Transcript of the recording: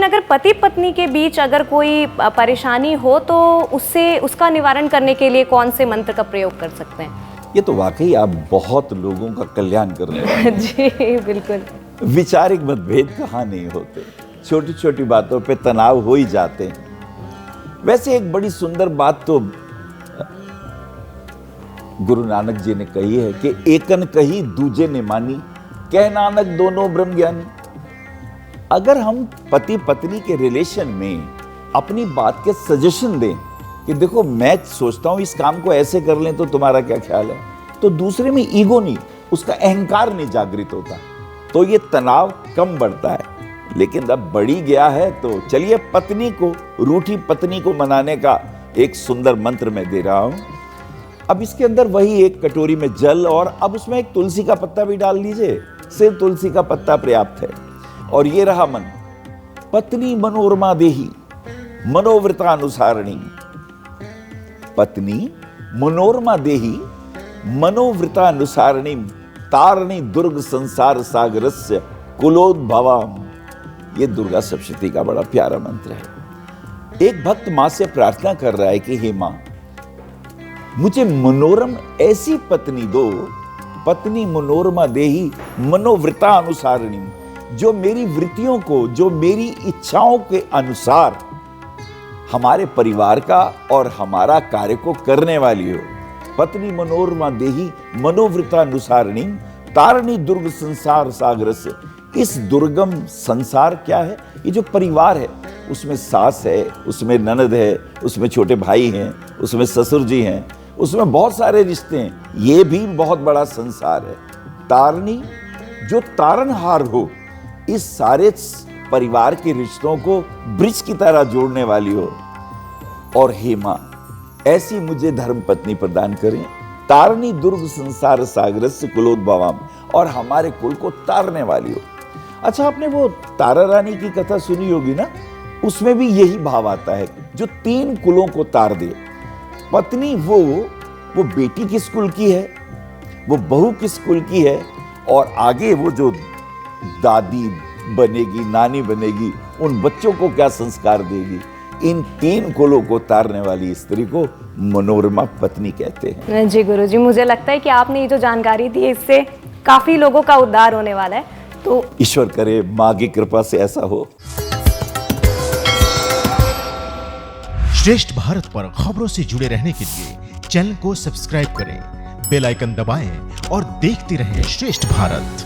अगर पति पत्नी के बीच अगर कोई परेशानी हो तो उसका निवारण करने के लिए कौन से मंत्र का प्रयोग कर सकते हैं? ये तो वाकई आप बहुत लोगों का कल्याण करने वाले हैं। जी बिल्कुल। वैचारिक मतभेद कहाँ नहीं होते, छोटी छोटी बातों पे तनाव हो ही जाते हैं। वैसे एक बड़ी सुंदर बात तो गुरु नानक जी ने कही है कि एकन कही दूजे ने मानी, कह नानक दोनों ब्रह्म ज्ञानी। अगर हम पति पत्नी के रिलेशन में अपनी बात के सजेशन दें कि देखो मैं सोचता हूं इस काम को ऐसे कर लें तो तुम्हारा क्या ख्याल है, तो दूसरे में ईगो नहीं, उसका अहंकार नहीं जागृत होता, तो ये तनाव कम बढ़ता है। लेकिन अब बढ़ी गया है तो चलिए पत्नी को, रूठी पत्नी को मनाने का एक सुंदर मंत्र मैं दे रहा हूं। अब इसके अंदर वही एक कटोरी में जल और अब उसमें एक तुलसी का पत्ता भी डाल दीजिए, सिर्फ तुलसी का पत्ता पर्याप्त है। और ये रहा मन, पत्नी मनोरमा देही मनोवृतानुसारिणी, पत्नी मनोरमा देही मनोवृतानुसारिणी तारणी दुर्ग संसार सागरस्य कुलोद्भवाम। ये दुर्गा सप्तशती का बड़ा प्यारा मंत्र है। एक भक्त मां से प्रार्थना कर रहा है कि हे मां, मुझे मनोरम ऐसी पत्नी दो, पत्नी मनोरमा देही मनोवृता अनुसारिणी, जो मेरी वृत्तियों को, जो मेरी इच्छाओं के अनुसार हमारे परिवार का और हमारा कार्य को करने वाली हो। पत्नी मनोरमा देही मनोवृता अनुसारिणी तारणी दुर्ग संसार सागर से। इस दुर्गम संसार क्या है? ये जो परिवार है, उसमें सास है, उसमें ननद है, उसमें छोटे भाई हैं, उसमें ससुर जी हैं, उसमें बहुत सारे रिश्ते हैं। ये भी बहुत बड़ा संसार है। तारणी, जो तारनहार हो, इस सारे परिवार के रिश्तों को ब्रिज की तरह जोड़ने वाली हो। और हे मां, ऐसी मुझे धर्म पत्नी प्रदान करें, तारणी दुर्ग संसार सागर से कुलोद्भवाम, और हमारे कुल को तारने वाली हो। अच्छा, आपने वो तारा रानी की कथा सुनी होगी ना, उसमें भी यही भाव आता है, जो 3 कुलों को तार दे। पत्नी वो बेटी किस कुल की है, वो बहू किस कुल की है, और आगे वो जो दादी बनेगी, नानी बनेगी, उन बच्चों को क्या संस्कार देगी। इन 3 कुलों को तारने वाली स्त्री को मनोरमा पत्नी कहते हैं। जी गुरुजी, मुझे लगता है कि आपने ये जो जानकारी दी है, इससे काफी लोगों का उद्धार होने वाला है। तो ईश्वर करे मां की कृपा से ऐसा हो। श्रेष्ठ भारत पर खबरों से जुड़े रहने के लिए चैनल को सब्सक्राइब करें, बेल आइकन दबाएं और देखते रहें श्रेष्ठ भारत।